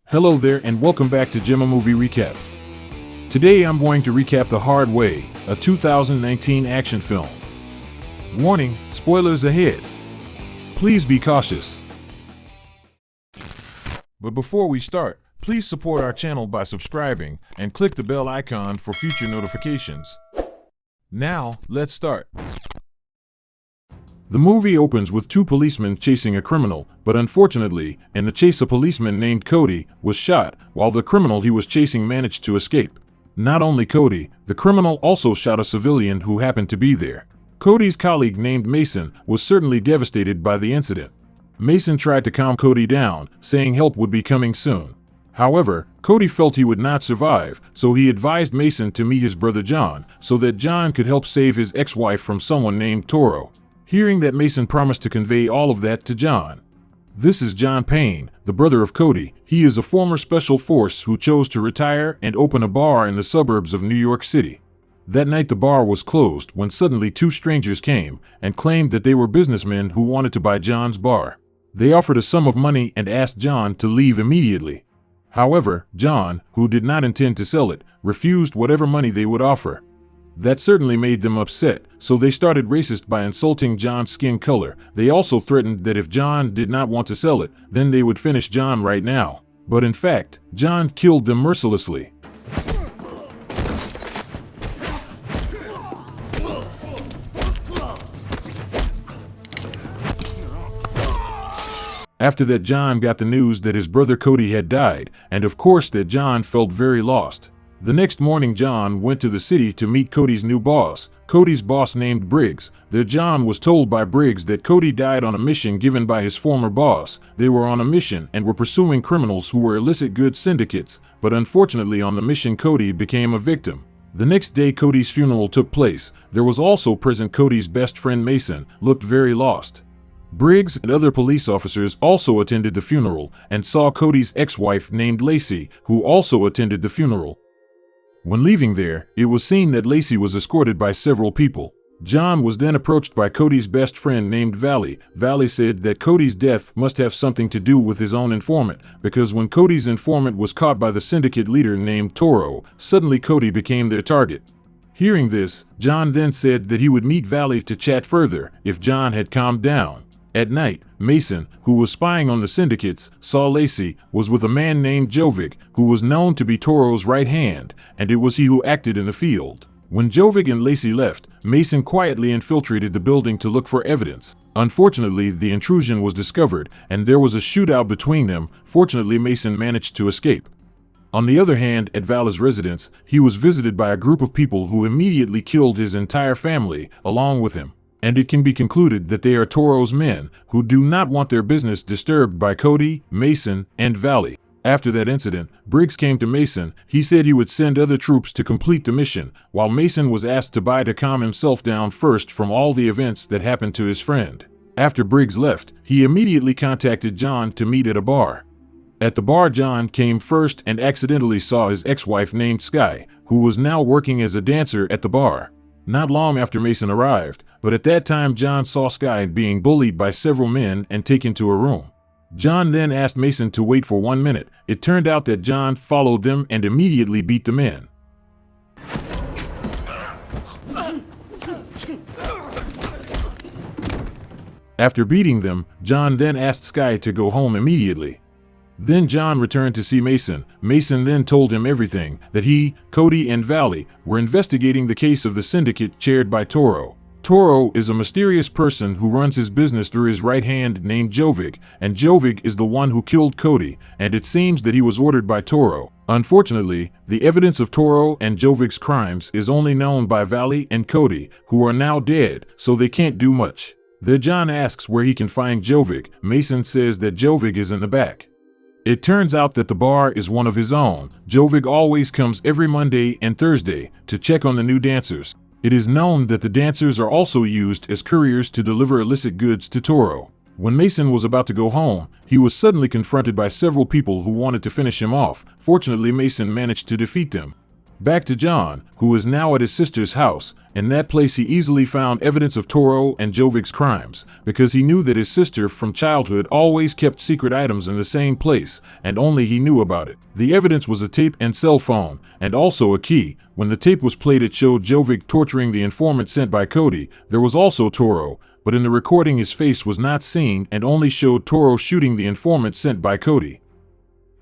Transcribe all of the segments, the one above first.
Hello there and welcome back to Gemma Movie Recap. Today I'm going to recap The Hard Way, a 2019 action film. Warning, spoilers ahead. Please be cautious. But before we start, please support our channel by subscribing and click the bell icon for future notifications. Now, let's start. The movie opens with two policemen chasing a criminal, but unfortunately, in the chase a policeman named Cody was shot, while the criminal he was chasing managed to escape. Not only Cody, the criminal also shot a civilian who happened to be there. Cody's colleague named Mason was certainly devastated by the incident. Mason tried to calm Cody down, saying help would be coming soon. However, Cody felt he would not survive, so he advised Mason to meet his brother John, so that John could help save his ex-wife from someone named Toro. Hearing that, Mason promised to convey all of that to John. This is John Payne, the brother of Cody. He is a former special force who chose to retire and open a bar in the suburbs of New York City. That night the bar was closed when suddenly two strangers came and claimed that they were businessmen who wanted to buy John's bar. They offered a sum of money and asked John to leave immediately. However, John, who did not intend to sell it, refused whatever money they would offer. That certainly made them upset, so they started racist by insulting John's skin color. They also threatened that if John did not want to sell it, then they would finish John right now. But in fact, John killed them mercilessly. After that, John got the news that his brother Cody had died, and of course that John felt very lost. The next morning, John went to the city to meet Cody's new boss, Cody's boss named Briggs. There, John was told by Briggs that Cody died on a mission given by his former boss. They were on a mission and were pursuing criminals who were illicit goods syndicates, but unfortunately on the mission Cody became a victim. The next day Cody's funeral took place. There was also present Cody's best friend Mason, looked very lost. Briggs and other police officers also attended the funeral and saw Cody's ex-wife named Lacey, who also attended the funeral. When leaving there, it was seen that Lacey was escorted by several people. John was then approached by Cody's best friend named Valley. Valley said that Cody's death must have something to do with his own informant, because when Cody's informant was caught by the syndicate leader named Toro, suddenly Cody became their target. Hearing this, John then said that he would meet Valley to chat further if John had calmed down. At night, Mason, who was spying on the syndicates, saw Lacey was with a man named Jovic, who was known to be Toro's right hand, and it was he who acted in the field. When Jovic and Lacey left, Mason quietly infiltrated the building to look for evidence. Unfortunately, the intrusion was discovered, and there was a shootout between them. Fortunately, Mason managed to escape. On the other hand, at Valley's residence, he was visited by a group of people who immediately killed his entire family, along with him. And it can be concluded that they are Toro's men, who do not want their business disturbed by Cody, Mason, and Valley. After that incident, Briggs came to Mason. He said he would send other troops to complete the mission, while Mason was asked to buy to calm himself down first from all the events that happened to his friend. After Briggs left, he immediately contacted John to meet at a bar. At the bar, John came first and accidentally saw his ex-wife named Sky, who was now working as a dancer at the bar. Not long after Mason arrived, but at that time John saw Sky being bullied by several men and taken to a room. John then asked Mason to wait for 1 minute. It turned out that John followed them and immediately beat the men. After beating them, John then asked Sky to go home immediately. Then John returned to see Mason. Mason then told him everything, that he, Cody, and Valley were investigating the case of the syndicate chaired by Toro. Toro is a mysterious person who runs his business through his right hand named Jovic, and Jovic is the one who killed Cody, and it seems that he was ordered by Toro. Unfortunately, the evidence of Toro and Jovic's crimes is only known by Valley and Cody, who are now dead, so they can't do much. There, John asks where he can find Jovic. Mason says that Jovic is in the back. It turns out that the bar is one of his own. Jovic always comes every Monday and Thursday to check on the new dancers. It is known that the dancers are also used as couriers to deliver illicit goods to Toro. When Mason was about to go home, he was suddenly confronted by several people who wanted to finish him off. Fortunately, Mason managed to defeat them. Back to John, who is now at his sister's house. In that place he easily found evidence of Toro and Jovic's crimes, because he knew that his sister from childhood always kept secret items in the same place, and only he knew about it. The evidence was a tape and cell phone, and also a key. When the tape was played it showed Jovic torturing the informant sent by Cody. There was also Toro, but in the recording his face was not seen and only showed Toro shooting the informant sent by Cody.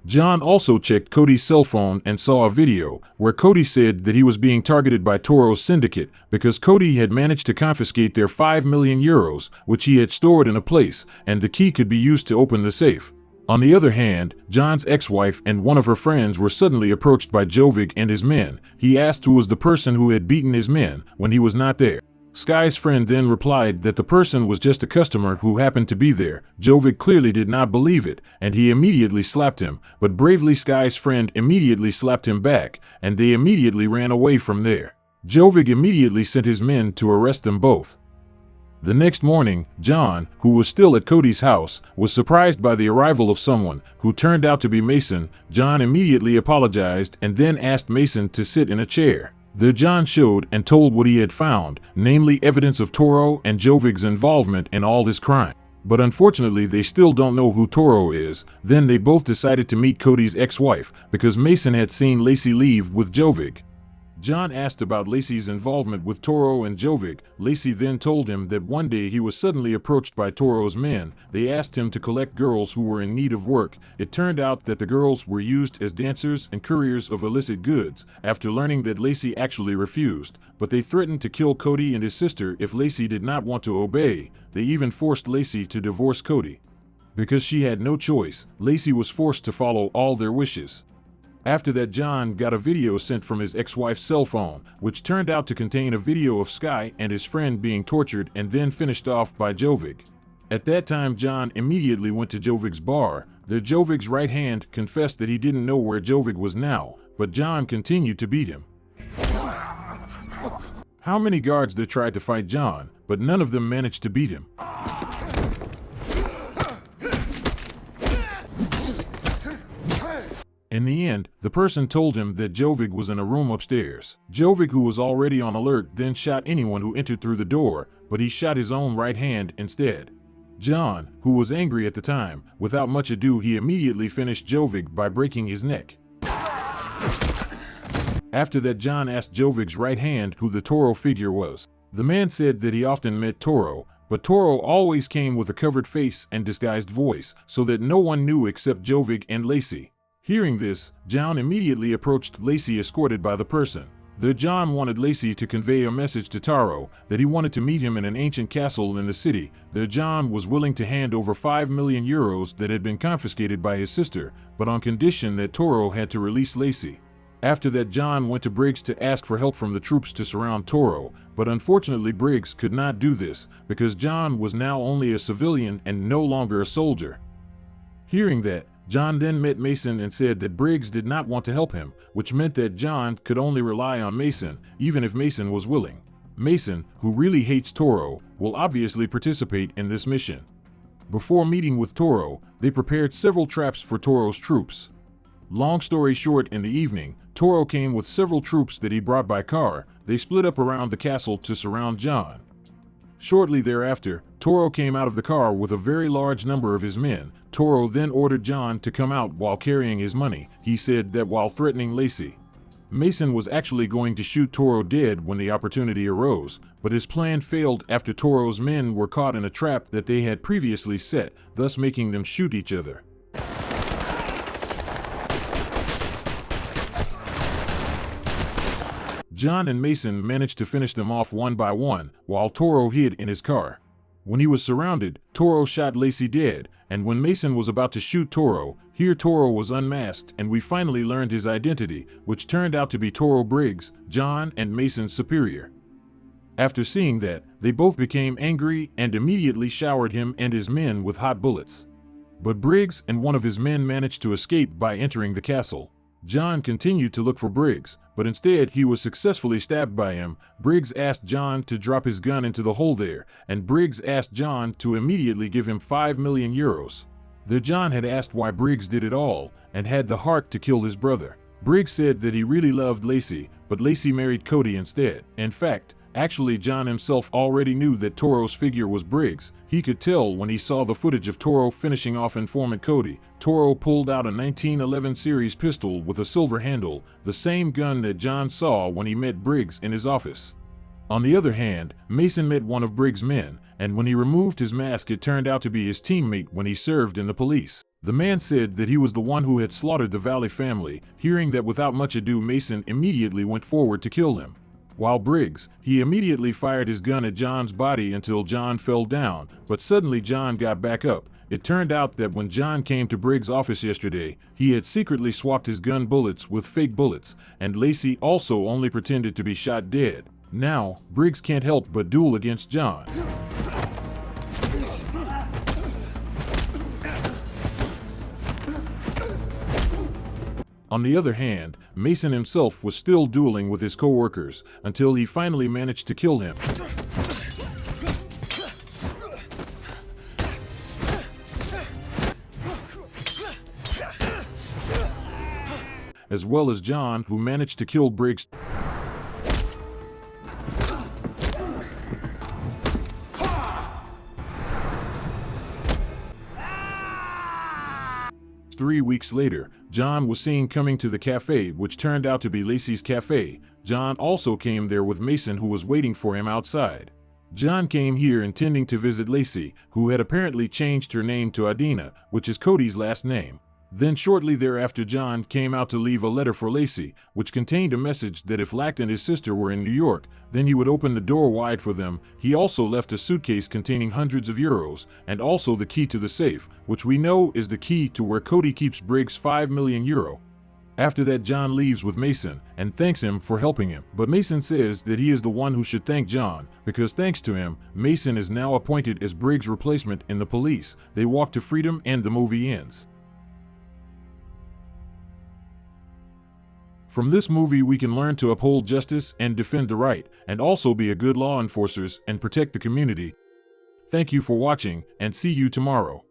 John also checked Cody's cell phone and saw a video where Cody said that he was being targeted by Toro's syndicate because Cody had managed to confiscate their 5 million euros, which he had stored in a place, and the key could be used to open the safe. On the other hand, John's ex-wife and one of her friends were suddenly approached by Jovic and his men. He asked who was the person who had beaten his men when he was not there. Sky's friend then replied that the person was just a customer who happened to be there. Jovic clearly did not believe it, and he immediately slapped him, but bravely Sky's friend immediately slapped him back, and they immediately ran away from there. Jovic immediately sent his men to arrest them both. The next morning, John, who was still at Cody's house, was surprised by the arrival of someone, who turned out to be Mason. John immediately apologized and then asked Mason to sit in a chair. There John showed and told what he had found, namely evidence of Toro and Jovic's involvement in all this crime. But unfortunately they still don't know who Toro is. Then they both decided to meet Cody's ex-wife, because Mason had seen Lacey leave with Jovic. John asked about Lacey's involvement with Toro and Jovic. Lacey then told him that one day he was suddenly approached by Toro's men. They asked him to collect girls who were in need of work. It turned out that the girls were used as dancers and couriers of illicit goods. After learning that Lacey actually refused, but they threatened to kill Cody and his sister if Lacey did not want to obey. They even forced Lacey to divorce Cody. Because she had no choice, Lacey was forced to follow all their wishes. After that, John got a video sent from his ex-wife's cell phone, which turned out to contain a video of Sky and his friend being tortured and then finished off by Jovic. At that time, John immediately went to Jovic's bar. There Jovic's right hand confessed that he didn't know where Jovic was now, but John continued to beat him. How many guards there tried to fight John, but none of them managed to beat him. In the end, the person told him that Jovic was in a room upstairs. Jovic, who was already on alert, then shot anyone who entered through the door, but he shot his own right hand instead. John, who was angry at the time, without much ado he immediately finished Jovic by breaking his neck. After that, John asked Jovic's right hand who the Toro figure was. The man said that he often met Toro, but Toro always came with a covered face and disguised voice, so that no one knew except Jovic and Lacey. Hearing this, John immediately approached Lacey escorted by the person. There John wanted Lacey to convey a message to Toro that he wanted to meet him in an ancient castle in the city. There John was willing to hand over 5 million euros that had been confiscated by his sister, but on condition that Toro had to release Lacey. After that, John went to Briggs to ask for help from the troops to surround Toro, but unfortunately Briggs could not do this because John was now only a civilian and no longer a soldier. Hearing that, John then met Mason and said that Briggs did not want to help him, which meant that John could only rely on Mason, even if Mason was willing. Mason, who really hates Toro, will obviously participate in this mission. Before meeting with Toro, they prepared several traps for Toro's troops. Long story short, in the evening, Toro came with several troops that he brought by car. They split up around the castle to surround John. Shortly thereafter, Toro came out of the car with a very large number of his men. Toro then ordered John to come out while carrying his money. He said that while threatening Lacey. Mason was actually going to shoot Toro dead when the opportunity arose, but his plan failed after Toro's men were caught in a trap that they had previously set, thus making them shoot each other. John and Mason managed to finish them off one by one, while Toro hid in his car. When he was surrounded, Toro shot Lacey dead, and when Mason was about to shoot Toro, here Toro was unmasked and we finally learned his identity, which turned out to be Toro Briggs, John and Mason's superior. After seeing that, they both became angry and immediately showered him and his men with hot bullets. But Briggs and one of his men managed to escape by entering the castle. John continued to look for Briggs, but instead he was successfully stabbed by him. Briggs asked John to drop his gun into the hole there, and Briggs asked John to immediately give him 5 million euros. There John had asked why Briggs did it all, and had the heart to kill his brother. Briggs said that he really loved Lacey, but Lacey married Cody instead. In fact, actually John himself already knew that Toro's figure was Briggs. He could tell when he saw the footage of Toro finishing off informant Cody. Toro pulled out a 1911 series pistol with a silver handle, the same gun that John saw when he met Briggs in his office. On the other hand, Mason met one of Briggs' men, and when he removed his mask it turned out to be his teammate when he served in the police. The man said that he was the one who had slaughtered the Valley family. Hearing that, without much ado, Mason immediately went forward to kill him. While Briggs, he immediately fired his gun at John's body until John fell down, but suddenly John got back up. It turned out that when John came to Briggs' office yesterday, he had secretly swapped his gun bullets with fake bullets, and Lacey also only pretended to be shot dead. Now, Briggs can't help but duel against John. On the other hand, Mason himself was still dueling with his co-workers until he finally managed to kill him. As well as John, who managed to kill Briggs. 3 weeks later, John was seen coming to the cafe, which turned out to be Lacey's cafe. John also came there with Mason, who was waiting for him outside. John came here intending to visit Lacey, who had apparently changed her name to Adina, which is Cody's last name. Then shortly thereafter, John came out to leave a letter for Lacey, which contained a message that if Lact and his sister were in New York, then he would open the door wide for them. He also left a suitcase containing hundreds of euros, and also the key to the safe, which we know is the key to where Cody keeps Briggs' €5 million. After that, John leaves with Mason and thanks him for helping him. But Mason says that he is the one who should thank John, because thanks to him, Mason is now appointed as Briggs' replacement in the police. They walk to freedom and the movie ends. From this movie, we can learn to uphold justice and defend the right, and also be a good law enforcers and protect the community. Thank you for watching, and see you tomorrow.